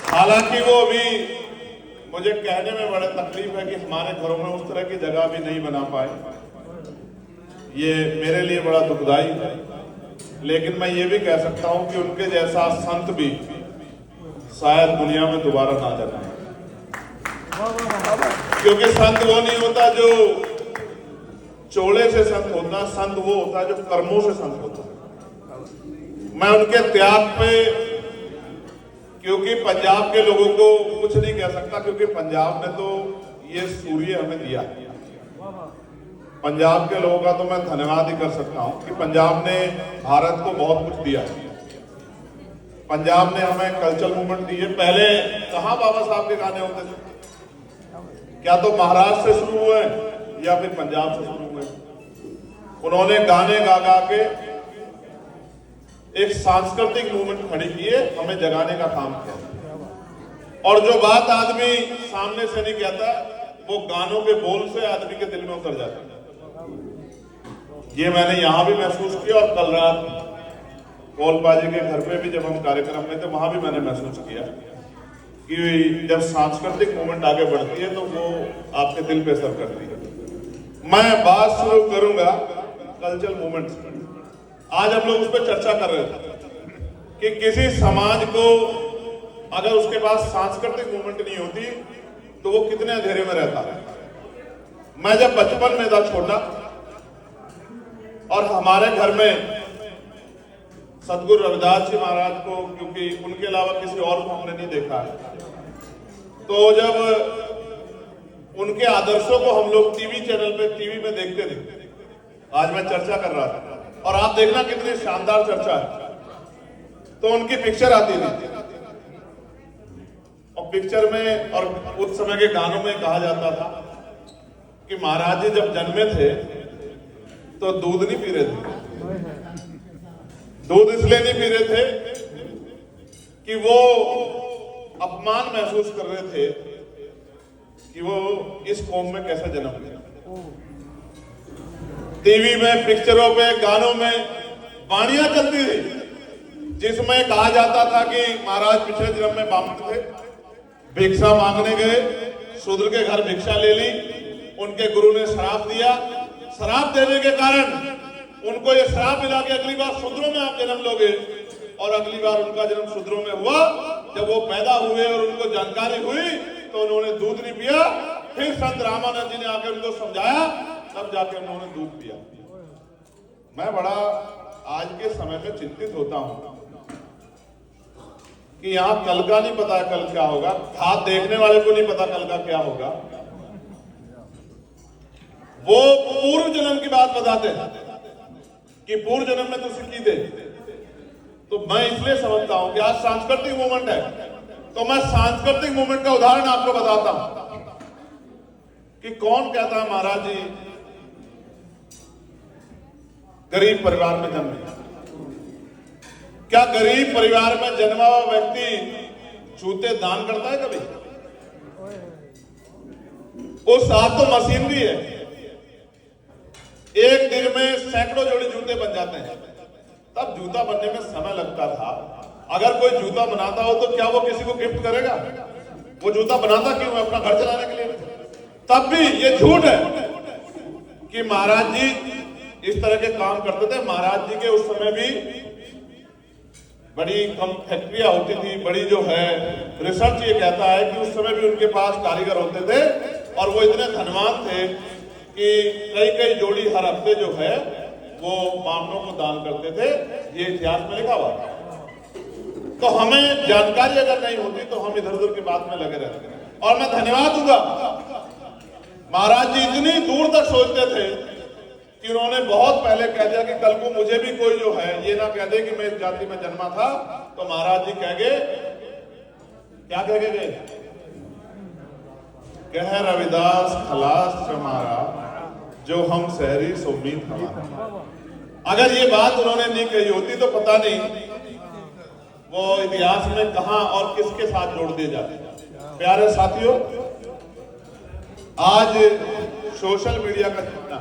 हालांकि वो अभी मुझे कहने में बड़ा तकलीफ है कि हमारे घरों में उस तरह की जगह भी नहीं बना पाए। ये मेरे लिए बड़ा दुखदाई है, लेकिन मैं ये भी कह सकता हूं कि उनके जैसा संत भी शायद दुनिया में दोबारा ना जन्मे, क्योंकि संत वो नहीं होता जो चोले से संत होता, संत वो होता है जो कर्मों से संत होता है। मैं उनके त्याग पे, क्योंकि पंजाब के लोगों को कुछ नहीं कह सकता, क्योंकि पंजाब ने तो ये सूर्य हमें दिया। पंजाब के लोगों का तो मैं धन्यवाद ही कर सकता हूं कि पंजाब ने भारत को बहुत कुछ दिया। पंजाब ने हमें कल्चरल मूवमेंट दी है। पहले कहां बाबा साहब के गाने होते थे? क्या तो महाराष्ट्र से शुरू हुए या फिर पंजाब से शुरू हुए। उन्होंने गाने गा गा के एक सांस्कृतिक मूवमेंट खड़ी की है, हमें जगाने का काम किया। और जो बात आदमी सामने से नहीं कहता, वो गानों के बोल से आदमी के दिल में उतर जाती है। ये मैंने यहां भी महसूस किया, और कल रात कौलपाजी के घर पे भी जब हम कार्यक्रम में थे, वहां भी मैंने महसूस किया कि जब सांस्कृतिक मूवमेंट आगे बढ़ती है तो वो आपके दिल पे असर करती है। मैं बात शुरू करूंगा कल्चरल मूवमेंट से। आज हम लोग उस पर चर्चा कर रहे थे कि किसी समाज को अगर उसके पास सांस्कृतिक मूवमेंट नहीं होती तो वो कितने अंधेरे में रहता है। मैं जब बचपन में था छोटा, और हमारे घर में सतगुरु रविदास जी महाराज को, क्योंकि उनके अलावा किसी और को हमने नहीं देखा है, तो जब उनके आदर्शों को हम लोग टीवी चैनल पे, टीवी में देखते थे। आज मैं चर्चा कर रहा था और आप देखना कितनी शानदार चर्चा है। तो उनकी पिक्चर आती थी, और पिक्चर में और उस समय के गानों में कहा जाता था कि महाराज जी जब जन्मे थे तो दूध नहीं पी रहे थे। दूध इसलिए नहीं पी रहे थे कि वो अपमान महसूस कर रहे थे कि वो इस कौम में कैसा जन्म लिया। टीवी में, पिक्चरों पे, गानों में वाणियां चलती थी जिसमें कहा जाता था कि महाराज पिछले जन्म में बामन थे, भिक्षा मांगने गए, शूद्र के घर भिक्षा ले ली, उनके गुरु ने श्राप दिया। श्राप देने के कारण उनको ये श्राप मिला कि अगली बार शूद्रों में आप जन्म लोगे। और अगली बार उनका जन्म शूद्रों में हुआ। जब वो पैदा हुए और उनको जानकारी हुई तो उन्होंने दूध नहीं पिया। फिर संत रामानंद जी ने आकर उनको समझाया, तब जाके उन्होंने दूध पिया। मैं बड़ा आज के समय में चिंतित होता हूं कि यहां कल का नहीं पता कल क्या होगा, हाथ देखने वाले को नहीं पता कल का क्या होगा। वो पूर्व जन्म की बात बताते हैं कि पूर्व जन्म में तो सिक्की दे। तो मैं इसलिए समझता हूं कि आज सांस्कृतिक मूवमेंट है, तो मैं सांस्कृतिक मूवमेंट का उदाहरण आपको बताता हूं कि कौन कहता है महाराज जी गरीब परिवार में जन्मे। क्या गरीब परिवार में जन्मा हुआ व्यक्ति जूते दान करता है कभी? उस हाथ तो मशीनरी है, एक दिन में सैकड़ों जोड़ी जूते बन जाते हैं। तब जूता बनने में समय लगता था। अगर कोई जूता बनाता हो तो क्या वो किसी को गिफ्ट करेगा? वो जूता बनाता क्यों है? अपना घर चलाने के लिए। तब भी ये झूठ है कि महाराज जी इस तरह के काम करते थे। महाराज जी के उस समय भी बड़ी कम फैक्ट्रियां होती थी। बड़ी जो है रिसर्च ये कहता है कि उस समय भी उनके पास कारीगर होते थे, और वो इतने धनवान थे कि कई कई जोड़ी हर हफ्ते जो है वो बामनों को दान करते थे। ये इतिहास में लिखा हुआ। तो हमें जानकारी अगर नहीं होती तो हम इधर उधर की बात में लगे रहते हैं। और मैं धन्यवाद दूंगा, महाराज जी इतनी दूर तक सोचते थे कि उन्होंने बहुत पहले कह दिया कि कल को मुझे भी कोई जो है ये ना कह दे कि मैं इस जाति में जन्मा था। तो महाराज जी कह गए, क्या कह गए? कह रविदास खलास हमारा, जो हम शहरी सुमीत हमारा। अगर ये बात उन्होंने नहीं कही होती तो पता नहीं वो इतिहास में कहां और किसके साथ जोड़ दिए जाते। प्यारे साथियों, आज सोशल मीडिया का जितना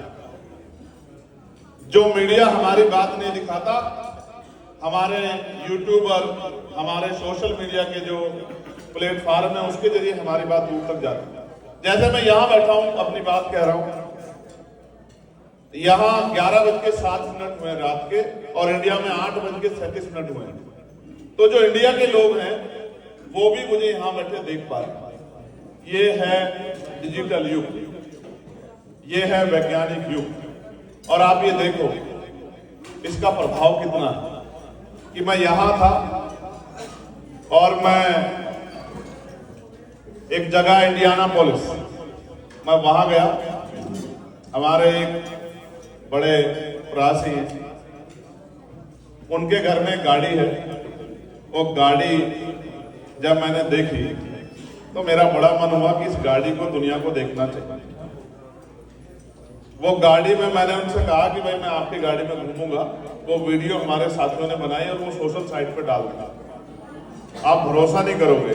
जो मीडिया हमारी बात नहीं दिखाता, हमारे यूट्यूबर, हमारे सोशल मीडिया के जो प्लेटफॉर्म है उसके जरिए हमारी बात दूर तक जाती है। जैसे मैं यहाँ बैठा हूँ, अपनी बात कह रहा हूँ, यहाँ 11:07 हुए रात के, और इंडिया में 8:37 हुए हैं। तो जो इंडिया के लोग हैं वो भी मुझे यहाँ बैठे देख पा रहे हैं। ये है डिजिटल युग, ये है वैज्ञानिक युग, और आप ये देखो इसका प्रभाव कितना है कि मैं यहां था और मैं एक जगह इंडियानापोलिस, मैं वहां गया। हमारे एक बड़े प्रवासी हैं, उनके घर में गाड़ी है। वो गाड़ी जब मैंने देखी तो मेरा बड़ा मन हुआ कि इस गाड़ी को दुनिया को देखना चाहिए। वो गाड़ी में मैंने उनसे कहा कि भाई मैं आपकी गाड़ी में घूमूंगा। वो वीडियो हमारे साथियों ने बनाई और वो सोशल साइट पे डाल दिया। आप भरोसा नहीं करोगे,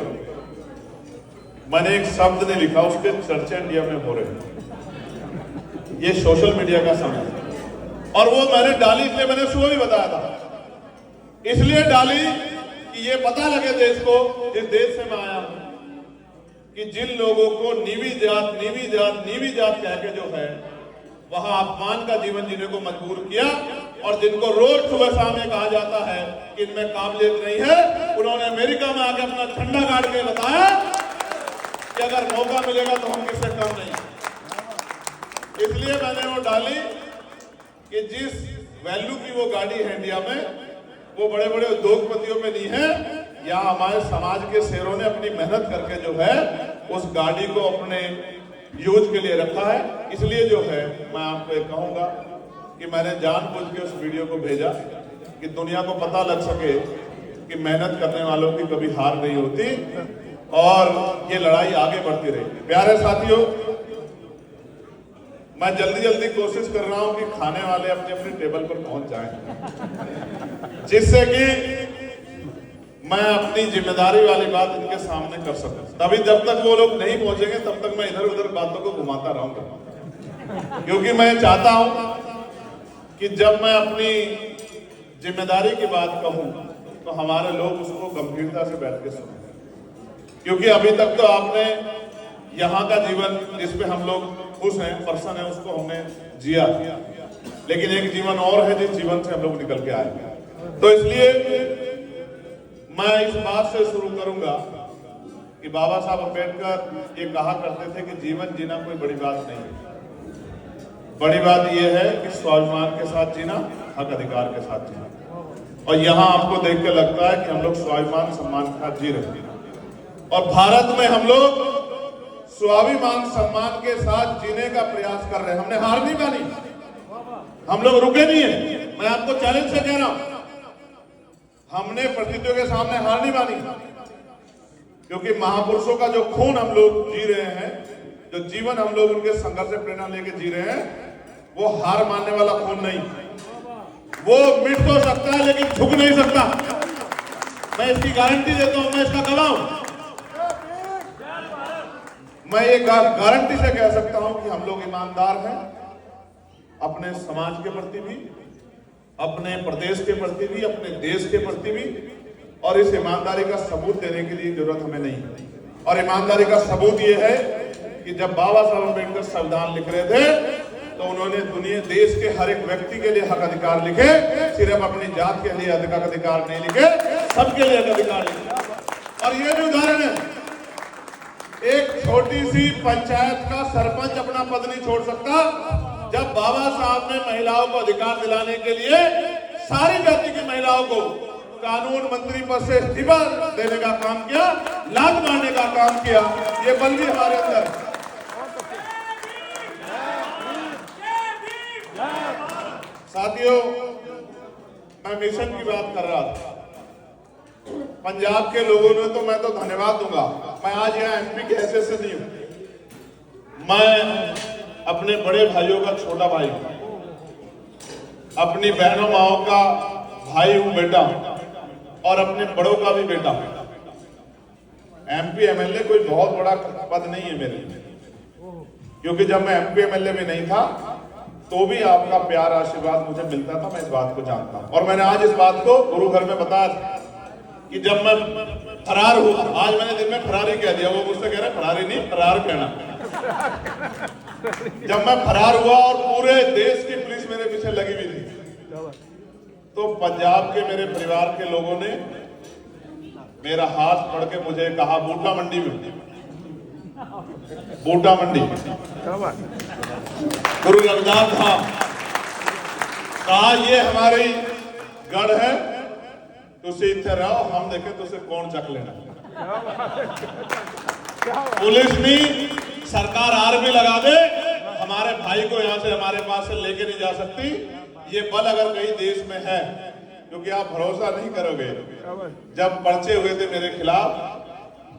मैंने एक शब्द नहीं लिखा, उसके चर्चे इंडिया में हो रहे हैं। ये सोशल मीडिया का समय है। और वो मैंने डाली, इसलिए मैंने सुबह भी बताया था, इसलिए डाली कि ये पता लगे देश को, जिस देश से मैं आया हूं, कि जिन लोगों को नीवी जात कह के जो है वहां अपमान का जीवन जीने को मजबूर किया, और जिनको रोज सुबह शाम ये कहा जाता है कि इनमें काबिलियत नहीं है, उन्होंने अमेरिका में आके अपना झंडा गाड़ के बताया कि अगर मौका मिलेगा तो हम किससे कम नहीं। इसलिए मैंने वो डाली कि जिस वैल्यू की वो गाड़ी है इंडिया में, वो बड़े बड़े उद्योगपतियों में नहीं है। यहाँ हमारे समाज के शेरों ने अपनी मेहनत करके जो है उस गाड़ी को अपने यूज के लिए रखा है। इसलिए जो है मैं आपको एक कहूंगा कि मैंने जानबूझ के उस वीडियो को भेजा कि दुनिया को पता लग सके कि मेहनत करने वालों की कभी हार नहीं होती और ये लड़ाई आगे बढ़ती रहेगी। प्यारे साथियों, मैं जल्दी कोशिश कर रहा हूं कि खाने वाले अपने अपनी टेबल पर पहुंच जाएं, जिससे कि मैं अपनी जिम्मेदारी वाली बात इनके सामने कर सकूं। तभी जब तक वो लोग नहीं पहुंचेंगे तब तक मैं इधर उधर बातों को घुमाता रहूंगा, क्योंकि मैं चाहता हूं कि जब मैं अपनी जिम्मेदारी की बात कहूं तो हमारे लोग उसको गंभीरता से बैठ के सुने। क्योंकि अभी तक तो आपने यहाँ का जीवन जिसपे हम लोग खुश हैं, पर्सन है, उसको हमने जिया, लेकिन एक जीवन और है जिस जीवन से हम लोग निकल के आए। तो इसलिए मैं इस बात से शुरू करूंगा कि बाबा साहब अम्बेडकर ये कहा करते थे कि जीवन जीना कोई बड़ी बात नहीं है, बड़ी बात यह है कि स्वाभिमान के साथ जीना, हक अधिकार के साथ जीना। और यहाँ आपको देख के लगता है कि हम लोग स्वाभिमान सम्मान के साथ जी रहे हैं, और भारत में हम लोग स्वाभिमान सम्मान के साथ जीने का प्रयास कर रहे हैं। हमने हार नहीं मानी, हम लोग रुके नहीं है। मैं आपको चैलेंज से कह रहा हूं, हमने परिस्थितियों के सामने हार नहीं मानी, क्योंकि महापुरुषों का जो खून हम लोग जी रहे हैं, जो जीवन हम लोग उनके संघर्ष से प्रेरणा लेके जी रहे हैं, वो हार मानने वाला खून नहीं। वो मिट तो सकता है लेकिन झुक नहीं सकता। मैं इसकी गारंटी देता हूं, मैं इसका गवाह हूं। मैं ये गारंटी से कह सकता हूं कि हम लोग ईमानदार हैं, अपने समाज के प्रति भी, अपने प्रदेश के प्रति भी, अपने देश के प्रति भी, और इस ईमानदारी का सबूत देने के लिए जरूरत हमें नहीं है। और ईमानदारी का सबूत ये है कि जब बाबा साहब अम्बेडकर संविधान लिख रहे थे तो उन्होंने दुनिया देश के हर एक व्यक्ति के लिए हक अधिकार लिखे, सिर्फ अपनी जात के लिए हक अधिकार नहीं लिखे, सबके लिए हक अधिकार लिखे। और ये भी उदाहरण है, एक छोटी सी पंचायत का सरपंच अपना पद नहीं छोड़ सकता। जब बाबा साहब ने महिलाओं को अधिकार दिलाने के लिए सारी जाति की महिलाओं को कानून मंत्री पद से इस्तीफा देने का काम किया, लात मारने का काम किया, ये बल भी हमारे अंदर है। साथियों, मैं मिशन की बात कर रहा था। पंजाब के लोगों ने तो मैं तो धन्यवाद दूंगा। मैं आज यहाँ एमपी के हैसियत से नहीं हूं, मैं अपने बड़े भाइयों का छोटा भाई हूं, अपनी बहनों माओ का भाई हूं, बेटा हूं, और अपने बड़ों का भी बेटा हूं। एमपी एमएलए कोई बहुत बड़ा पद नहीं है मेरे लिए, क्योंकि जब मैं एमपी एमएलए में नहीं था तो भी आपका प्यार आशीर्वाद मुझे मिलता था, मैं इस बात को जानता हूं। और मैंने आज इस बात को गुरु घर में बताया कि जब मैं फरार हुआ, आज मैंने दिन में फरारी कह दिया, वो मुझसे कह रहे फरारी नहीं फरार कहना। जब मैं फरार हुआ और पूरे देश की पुलिस मेरे पीछे लगी हुई थी, तो पंजाब के मेरे परिवार के लोगों ने मेरा हाथ पकड़ के मुझे कहा, बूटा मंडी में, बूटा मंडी गुरु रविदास धाम, कहा ये हमारी गढ़ है, तुझे इतने रहो, हम देखें तुझे कौन चक लेना। पुलिस भी सरकार आर्मी लगा दे, हमारे भाई को यहां से हमारे पास से लेके नहीं जा सकती। ये बल अगर कहीं देश में है, क्योंकि आप भरोसा नहीं करोगे, जब पर्चे हुए थे मेरे खिलाफ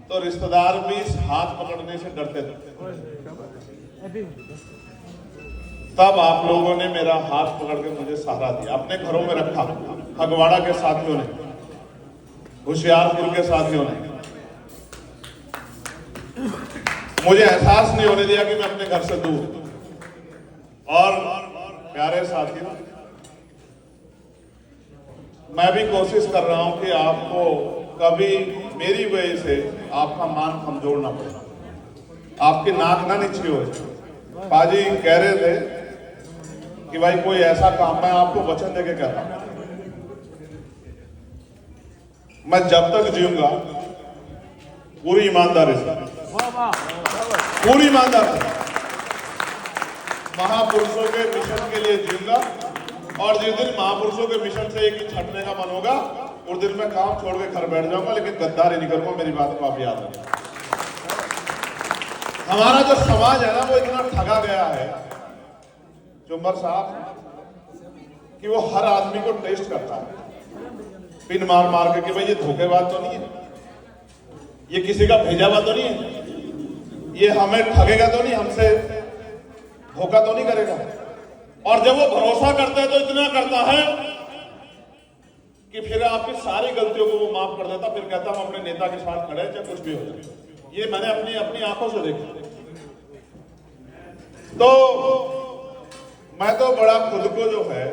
तो रिश्तेदार भी इस हाथ पकड़ने से डरते थे। तब आप लोगों ने मेरा हाथ पकड़ के मुझे सहारा दिया, अपने घरों में रखा। फगवाड़ा के साथियों ने, होशियारपुर के साथियों ने मुझे एहसास नहीं होने दिया कि मैं अपने घर से दूर। और प्यारे साथियों, मैं भी कोशिश कर रहा हूं कि आपको कभी मेरी वजह से आपका मान कमजोर ना पड़े, आपकी नाक ना नीचे हो। पाजी कह रहे थे कि भाई कोई ऐसा काम, मैं आपको वचन देके कहता हूं, मैं जब तक जीऊंगा पूरी ईमानदारी से, पूरी ईमानदारी से महापुरुषों के मिशन के लिए जीऊंगा। और जिस दिन महापुरुषों के मिशन से एक ही छटने का मन होगा, उस दिन मैं काम छोड़ के घर बैठ जाऊंगा, लेकिन गद्दारी नहीं करूंगा। मेरी बात को आप याद रखें। हमारा जो समाज है ना, वो इतना ठगा गया है चुम्बर साहब, कि वो हर आदमी को टेस्ट करता है पिन मार मार के कि भाई ये धोखेबाज तो नहीं है, ये किसी का भेजा हुआ तो नहीं है, ये हमें ठगेगा तो नहीं, हमसे धोखा तो नहीं करेगा। और जब वो भरोसा करता है तो इतना करता है कि फिर आपकी सारी गलतियों को वो माफ कर देता, फिर कहता हम अपने नेता के साथ खड़े चाहे कुछ भी हो जाए। ये मैंने अपनी आंखों से देखा। तो मैं तो बड़ा खुद को जो है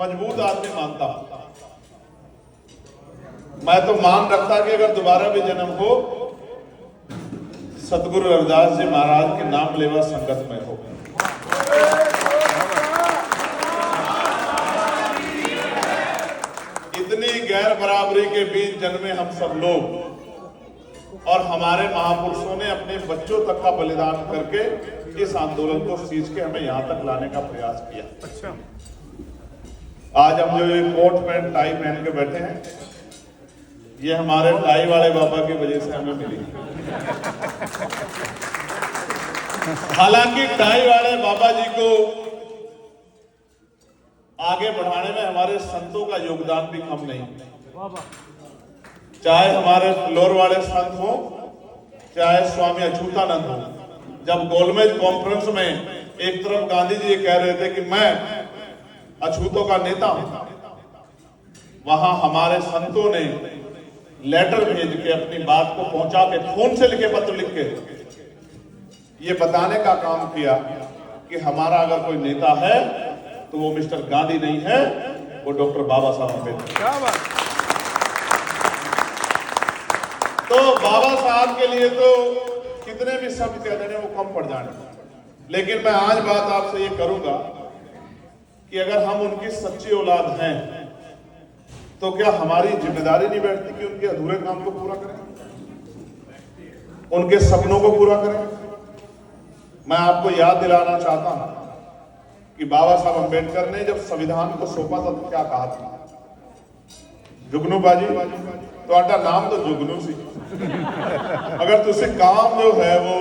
मजबूत आदमी मानता हूं। मैं तो मान रखता कि अगर दोबारा भी जन्म हो, सतगुरु रविदास जी महाराज के नाम लेवा संगत में हो। इतनी गैर बराबरी के बीच जन्मे हम सब लोग, और हमारे महापुरुषों ने अपने बच्चों तक का बलिदान करके इस आंदोलन को सींच के हमें यहां तक लाने का प्रयास किया। अच्छा, आज हम जो ये कोट पैंट टाई पहन के बैठे हैं, ये हमारे टाई वाले बाबा की वजह से हमें मिली। हालांकि टाई वाले बाबा जी को आगे बढ़ाने में हमारे संतों का योगदान भी कम नहीं। चाहे हमारे फ्लोर वाले संत हो, चाहे स्वामी अछूतानंद हो। जब गोलमेज कॉन्फ्रेंस में एक तरफ गांधी जी कह रहे थे कि मैं अछूतों का नेता हूं, वहां हमारे संतों ने लेटर भेज के अपनी बात को पहुंचा के, फोन से लिखे, पत्र लिख के ये बताने का काम किया कि हमारा अगर कोई नेता है तो वो मिस्टर गांधी नहीं है, वो डॉक्टर बाबा साहब अम्बेडकर। तो बाबा साहब के लिए तो कितने भी शब्द कह देने वो कम पड़ जाने। लेकिन मैं आज बात आपसे ये करूंगा कि अगर हम उनकी सच्ची औलाद हैं तो क्या हमारी जिम्मेदारी नहीं बैठती कि उनके अधूरे काम को पूरा करें, उनके सपनों को पूरा करें। मैं आपको याद दिलाना चाहता हूं कि बाबा साहब अम्बेडकर ने जब संविधान को सौंपा था तो क्या कहा था? जुगनू बाजी, तो आटा नाम तो जुगनू सी, अगर तुझसे काम जो है वो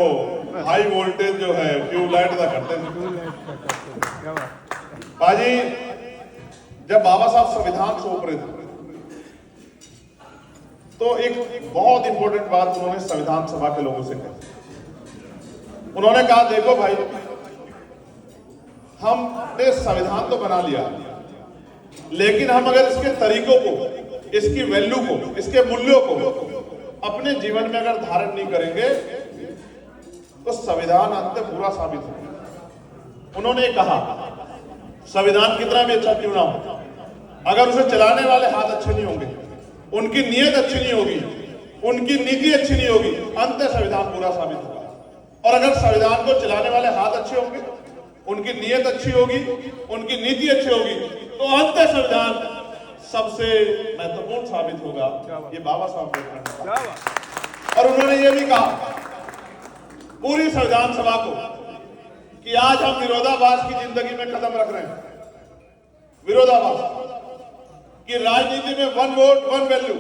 हाई वोल्टेज जो है ट्यूबलाइट का करते थे। बाजी, जब बाबा साहब संविधान सौंप रहे थे तो एक बहुत इंपॉर्टेंट बात उन्होंने संविधान सभा के लोगों से कही। उन्होंने कहा, देखो भाई, हमने संविधान तो बना लिया, लेकिन हम अगर इसके तरीकों को, इसकी वैल्यू को, इसके मूल्यों को अपने जीवन में अगर धारण नहीं करेंगे तो संविधान अंत बुरा साबित होगा। उन्होंने कहा संविधान कितना भी अच्छा क्यों ना हो, अगर उसे चलाने वाले हाथ अच्छे नहीं होंगे, उनकी नीयत अच्छी नहीं होगी, उनकी नीति अच्छी नहीं होगी, अंततः संविधान पूरा साबित होगा। और अगर संविधान को चलाने वाले हाथ अच्छे होंगे, उनकी नीयत अच्छी होगी, उनकी नीति अच्छी होगी, तो अंततः संविधान सबसे महत्वपूर्ण साबित होगा। ये बाबा साहब ने और उन्होंने ये भी कहा पूरी संविधान सभा को कि आज हम विरोधाभास की जिंदगी में कदम रख रहे हैं। विरोधाभास कि राजनीति में 1 वोट 1 वैल्यू,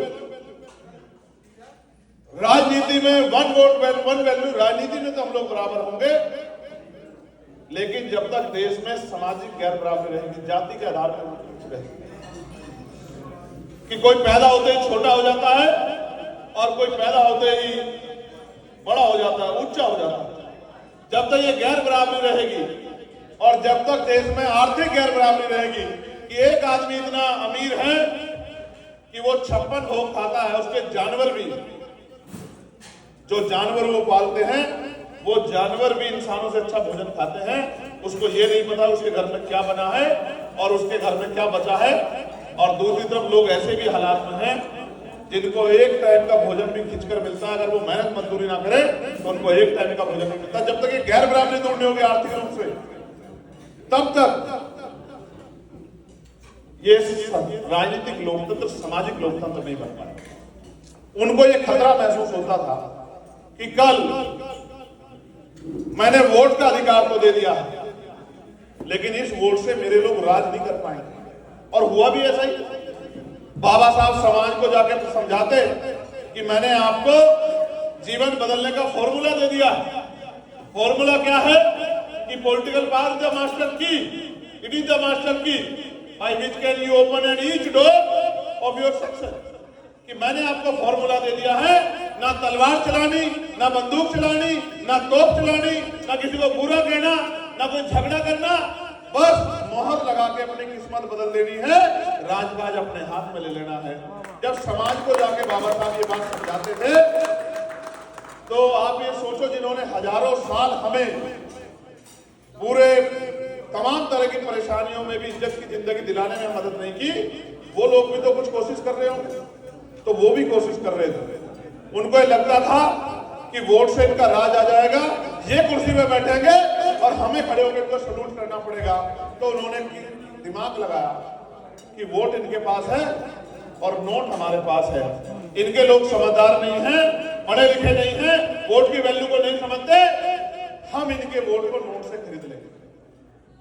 राजनीति में 1 वोट 1 वैल्यू, राजनीति में तो हम लोग बराबर होंगे, लेकिन जब तक देश में सामाजिक गैर बराबरी रहेगी, जाति के आधार पर रहेगी, कि कोई पैदा होते ही छोटा हो जाता है और कोई पैदा होते ही बड़ा हो जाता है, ऊंचा हो जाता है, जब तक ये गैर बराबरी रहेगी और जब तक देश में आर्थिक गैर बराबरी रहेगी कि एक आदमी इतना अमीर है कि वो 56 भोग खाता है, उसके जानवर भी, जो जानवर वो पालते हैं वो जानवर भी इंसानों से अच्छा भोजन खाते हैं, उसको ये नहीं पता उसके घर में क्या बना है और उसके घर में क्या बचा है। और दूसरी तरफ लोग ऐसे भी हालात में हैं जिनको एक टाइम का भोजन भी खिंचकर मिलता है, अगर वो मेहनत मजदूरी ना करे तो उनको एक टाइम का भोजन नहीं मिलता। जब तक ये गैर बराबरी दूर नहीं होगी आर्थिक रूप से, तब तक ये राजनीतिक लोकतंत्र, सामाजिक लोकतंत्र नहीं बन पाएगा। उनको ये खतरा महसूस होता था कि कल मैंने वोट का अधिकार तो दे दिया, लेकिन इस वोट से मेरे लोग राज नहीं कर पाएंगे। और हुआ भी ऐसा ही। बाबा साहब समाज को जाकर तो समझाते कि मैंने आपको जीवन बदलने का फॉर्मूला दे दिया। फॉर्मूला क्या है कि पॉलिटिकल पावर द मास्टर की, इट इज द मास्टर की by which can you open and each door of your success. कि मैंने आपको फॉर्मूला दे दिया है, ना तलवार चलानी, ना बंदूक चलानी, ना तोप चलानी, ना किसी को बुरा कहना, ना कोई झगड़ा करना, बस मोहर लगा के अपनी किस्मत बदल देनी है, राजकाज अपने हाथ में ले लेना है। जब समाज को जाके बाबा साहब ये बात समझाते थे तो आप ये सोचो, जिन्होंने हजारों साल हमें पूरे तमाम तरह की परेशानियों में भी इज्जत की जिंदगी दिलाने में मदद नहीं की, वो लोग भी तो कुछ कोशिश कर रहे होंगे, तो वो भी कोशिश कर रहे थे। उनको ये लगता था कि वोट से इनका राज आ जाएगा, ये कुर्सी पे बैठेंगे और हमें खड़े होकर इनको सलूट करना पड़ेगा। तो उन्होंने दिमाग लगाया कि वोट इनके पास है और नोट हमारे पास है। इनके लोग समझदार नहीं हैं, पढ़े लिखे नहीं हैं, वोट की वैल्यू को नहीं समझते, हम इनके वोट को नोट से खरीद लेंगे।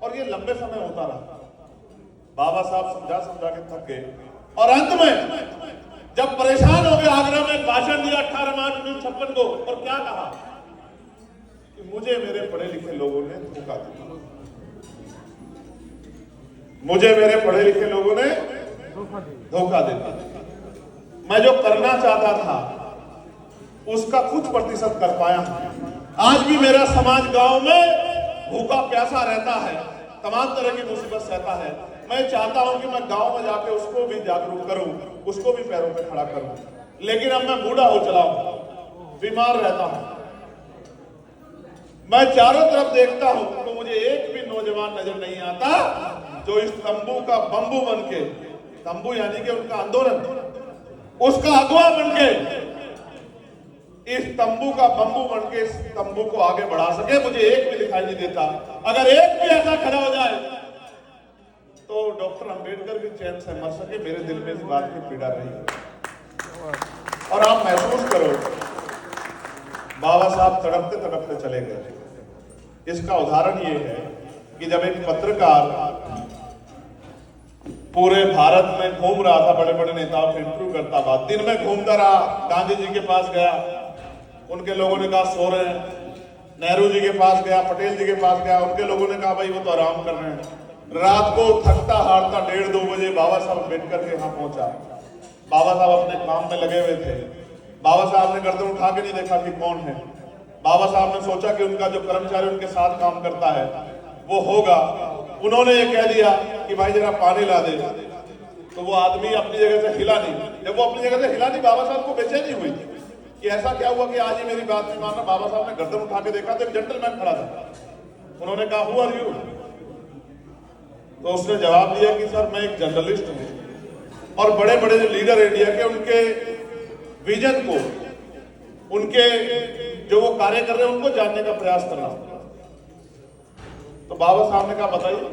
और ये लंबे समय होता रहा। बाबा साहब समझा समझा के थक गए और अंत में जब परेशान हो गए, आगरा में भाषण दिया 18 मार्च 1956 को, और क्या कहा कि मुझे मेरे पढ़े लिखे लोगों ने धोखा दिया, मुझे मेरे पढ़े लिखे लोगों ने धोखा दिया। मैं जो करना चाहता था उसका कुछ प्रतिशत कर पाया हूं। आज भी मेरा समाज गांव में भूखा प्यासा रहता है, तमाम तरह की मुसीबत सहता है। मैं चाहता हूं कि मैं गांव में जाके उसको भी जागरूक करूं, उसको भी पैरों पे खड़ा करूं। लेकिन अब मैं बूढ़ा हो चला हूं, बीमार रहता हूं, मैं चारों तरफ देखता हूं तो मुझे एक भी नौजवान नजर नहीं आता जो इस तंबू का बंबू बनके, तंबू यानी कि उनका आंदोलन, उसका अगवा बनके, इस तंबू का बंबू बनके इस तंबू को आगे बढ़ा सके। मुझे एक भी दिखाई नहीं देता। अगर एक भी ऐसा खड़ा हो जाए तो डॉक्टर अंबेडकर भी चैन से मर सके। मेरे दिल में इस बात की पीड़ा रही। और आप महसूस करो, बाबा साहब तड़पते तड़पते चले गए। इसका उदाहरण ये है कि जब एक पत्रकार पूरे भारत में घूम रहा था, बड़े बड़े नेताओं से इंटरव्यू करता था, दिन में घूमता रहा, गांधी जी के पास गया, उनके लोगों ने कहा सो रहे हैं, नेहरू जी के पास गया, पटेल जी के पास गया, उनके लोगों ने कहा भाई वो तो आराम कर रहे हैं। रात को थकता हारता 1:30-2 बजे बाबा साहब अम्बेडकर के यहाँ पहुंचा। बाबा साहब अपने काम में लगे हुए थे। बाबा साहब ने गर्दन उठा के नहीं देखा कि कौन है। बाबा साहब ने सोचा कि उनका जो कर्मचारी उनके साथ काम करता है वो होगा। उन्होंने ये कह दिया कि भाई जरा पानी ला दे, तो वो आदमी अपनी जगह से हिला नहीं। जब वो अपनी जगह से हिला नहीं, बाबा साहब को बेचैनी हुई कि ऐसा क्या हुआ कि आज ही मेरी बात नहीं मानना। बाबा साहब ने गर्दन उठा के देखा तो एक जेंटलमैन खड़ा था। उन्होंने कहा हु आर यू? तो उसने जवाब दिया कि सर मैं एक जर्नलिस्ट हूं और बड़े बड़े जो लीडर इंडिया के उनके विजन को, उनके जो वो कार्य कर रहे हैं उनको जानने का प्रयास कर रहा हूं। तो बाबा साहब ने कहा बताइए।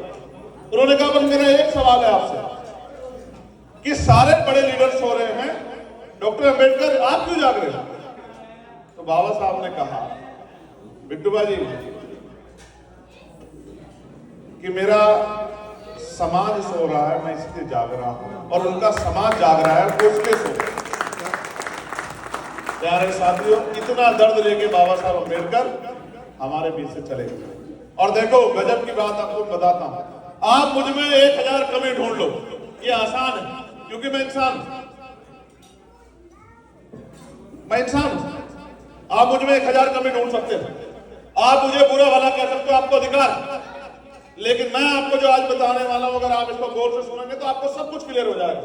उन्होंने कहा बस मेरा एक सवाल है आपसे कि सारे बड़े लीडर सो रहे हैं, डॉक्टर अंबेडकर आप क्यों जाग रहे हैं? तो बाबा साहब ने कहा बिट्टूबा जी कि मेरा समाज सो रहा है, मैं इसलिए जाग रहा हूं और उनका समाज जाग रहा है वो इसलिए सो रहा है। प्यारे साथियों, इतना दर्द लेके बाबा साहब अंबेडकर हमारे बीच से चले गए। और देखो गजब की बात आपको बताता हूं, आप मुझ में 1000 कमी ढूंढ लो, ये आसान है क्योंकि मैं इंसान हूं। आप मुझ में 1000 कमी ढूंढ सकते हैं, आप मुझे बुरा भला कह सकते हो, आपको अधिकार है। लेकिन मैं आपको जो आज बताने वाला हूं, अगर आप इसको गौर से सुनेंगे तो आपको सब कुछ क्लियर हो जाएगा।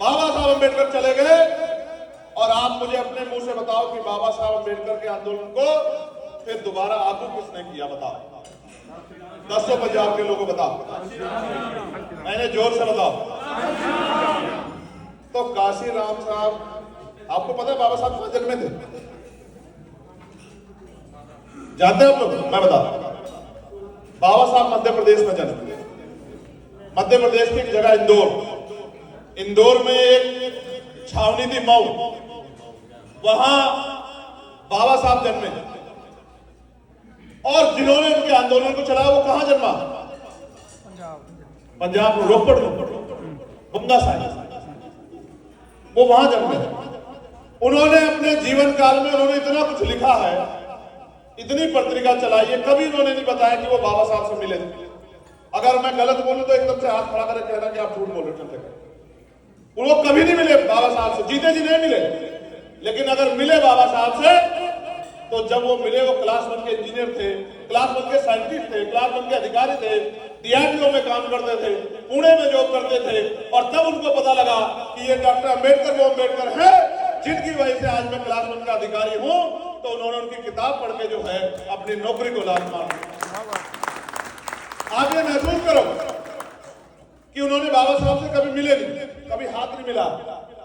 बाबा साहब अंबेडकर चले गए और आप मुझे अपने मुंह से बताओ कि बाबा साहब अंबेडकर के आंदोलन को फिर दोबारा लागू किसने किया? बताओ, 10 पंजाब के लोगों बताओ, मैंने जोर से बताओ। तो काशी राम साहब, आपको पता है बाबा साहब कहां जन्मे थे? जानते हो आप लोग? मैं बताता हूं। बाबा साहब मध्य प्रदेश में जन्मे, मध्य प्रदेश की एक जगह इंदौर में एक छावनी थी मऊ, वहां बाबा साहब जन्मे। और जिन्होंने उनके आंदोलन को चलाया वो कहां जन्मा? पंजाब, रोपड़, बंगा साहिब, वो वहां जन्मे। उन्होंने अपने जीवन काल में उन्होंने इतना कुछ लिखा है, इतनी पत्रिका चलाई है, कभी उन्होंने नहीं बताया कि वो बाबा साहब से मिले थे। अगर मैं गलत बोलूं तो एकदम से हाथ खड़ा करके कहना कि आप झूठ बोल रहे चलते। वो कभी नहीं मिले बाबा साहब से, जीते जी नहीं मिले। लेकिन अगर मिले बाबा साहब से तो जब वो मिले, वो क्लास 1 के इंजीनियर थे, क्लास 1 के साइंटिस्ट थे, क्लास 1 के अधिकारी थे, डीआरडीओ में काम करते थे, पुणे में जॉब करते थे। और तब उनको पता लगा कि ये डॉक्टर अंबेडकर वो अंबेडकर है जिनकी वजह से आज मैं क्लास 1 का अधिकारी हूं। तो उन्होंने उनकी किताब पढ़ के जो है अपनी नौकरी को लात मार दी। आप ये महसूस करो कि उन्होंने बाबा साहब से कभी मिले नहीं, कभी हाथ नहीं मिला,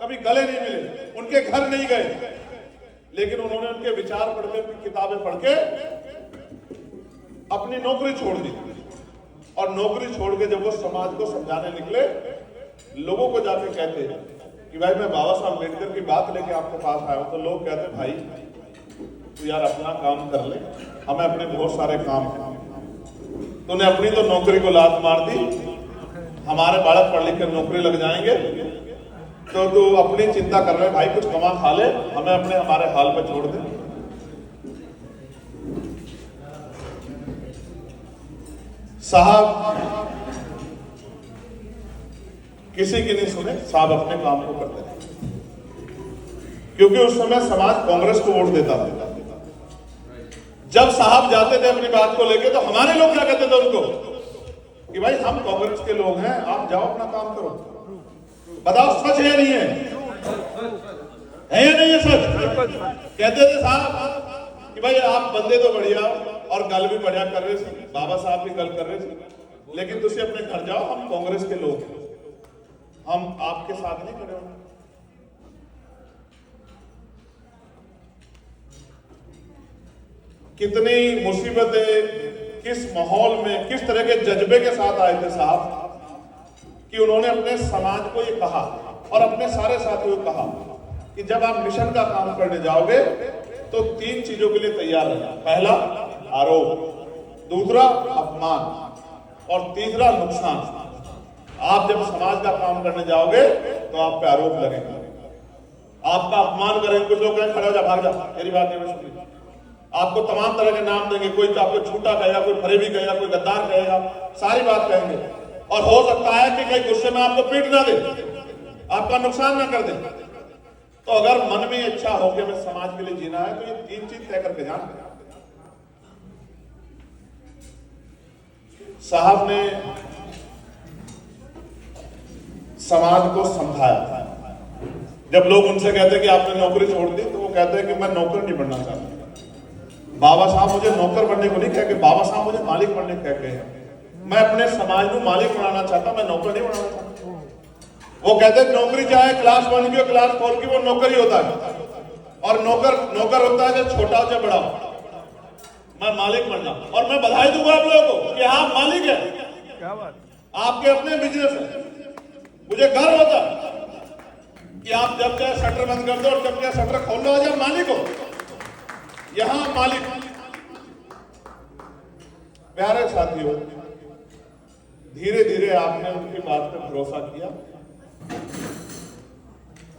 कभी गले नहीं मिले, उनके घर नहीं गए, लेकिन उन्होंने उनके विचार पढ़ के, किताबें पढ़ के अपनी नौकरी छोड़ दी। और नौकरी छोड़ के जब वो समाज को समझाने निकले, लोगों को जाके कहते हैं कि भाई मैं बाबा साहब अम्बेडकर की बात लेके आपके पास आया हूं, तो लोग कहते भाई तू यार अपना काम कर ले, हमें अपने बहुत सारे काम हैं, तूने अपनी तो नौकरी को लात मार दी, हमारे बालक पढ़ लिख कर नौकरी लग जाएंगे, तो तू अपनी चिंता कर रहे भाई, कुछ कमा खा ले, हमें अपने हमारे हाल पे छोड़ दे। साहब किसी की नहीं सुने, साहब अपने काम को करते रहे, क्योंकि उस समय समाज कांग्रेस को वोट देता था। जब साहब जाते थे अपनी बात को लेके, तो हमारे लोग क्या कहते थे उनको कि भाई हम कांग्रेस के लोग हैं, आप जाओ अपना काम करो। बताओ सच है या नहीं है या नहीं है सच? कहते थे साहब कि भाई आप बंदे तो बढ़िया और गल भी बढ़िया कर रहे थे, बाबा साहब भी गल कर रहे थे, लेकिन तुझे अपने घर जाओ, हम कांग्रेस के लोग हैं, हम आपके साथ नहीं खड़े होंगे। कितनी मुसीबतें, किस माहौल में, किस तरह के जज्बे के साथ आए थे साहब कि उन्होंने अपने समाज को ये कहा और अपने सारे साथियों को कहा कि जब आप मिशन का काम करने जाओगे तो 3 चीजों के लिए तैयार रहना। पहला आरोप, दूसरा अपमान और तीसरा नुकसान। आप जब समाज का काम करने जाओगे तो आप पे आरोप लगेगा, आपका अपमान करेंगे, कुछ लोग कहेंगे खड़े हो जा, भाग जा, मेरी बात नहीं सुनिए, आपको तमाम तरह के नाम देंगे, कोई तो आपको झूठा कहेगा, कोई फरेबी कहेगा, कोई गद्दार कहेगा, सारी बात कहेंगे। और हो सकता है कि कहीं गुस्से में आपको पीट ना दे, आपका नुकसान ना कर दे। तो अगर मन में इच्छा हो कि हमें समाज के लिए जीना है तो ये 3 चीज तय करके जाना। साहब ने समाज को समझाया। जब लोग उनसे कहते कि आपने नौकरी छोड़ दी, तो वो कहते हैं कि मैं नौकर नहीं बनना चाहता। बाबा साहब मुझे नौकर बनने को नहीं कह के, बाबा साहब मुझे मालिक बनने कह के हैं। मैं अपने समाज को मालिक बनाना चाहता, मैं नौकर नहीं बनाना चाहता। वो कहते हैं नौकरी चाहे क्लास 1 की हो क्लास 4 की, वो नौकर ही होता है। और नौकर होता है जो छोटा हो चाहे बड़ा हो। मैं मालिक बनना, और मैं बधाई दूंगा आप लोगों को कि आप मालिक है, क्या बात, आपके अपने बिजनेस है। मुझे गर्व होता कि आप जब चाहे शटर बंद कर दो और जब चाहे शटर खोल लो, आज आप मालिक हो, यहां मालिक। प्यारे साथियों, धीरे धीरे आपने उनकी बात पर भरोसा किया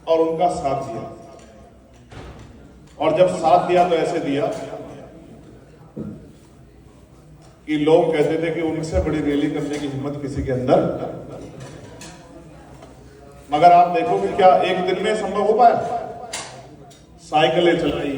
और उनका साथ दिया, और जब साथ दिया तो ऐसे दिया कि लोग कहते थे कि उनसे बड़ी रैली करने की हिम्मत किसी के अंदर। मगर आप देखो कि क्या एक दिन में संभव हो पाया? साइकिलें चलाई,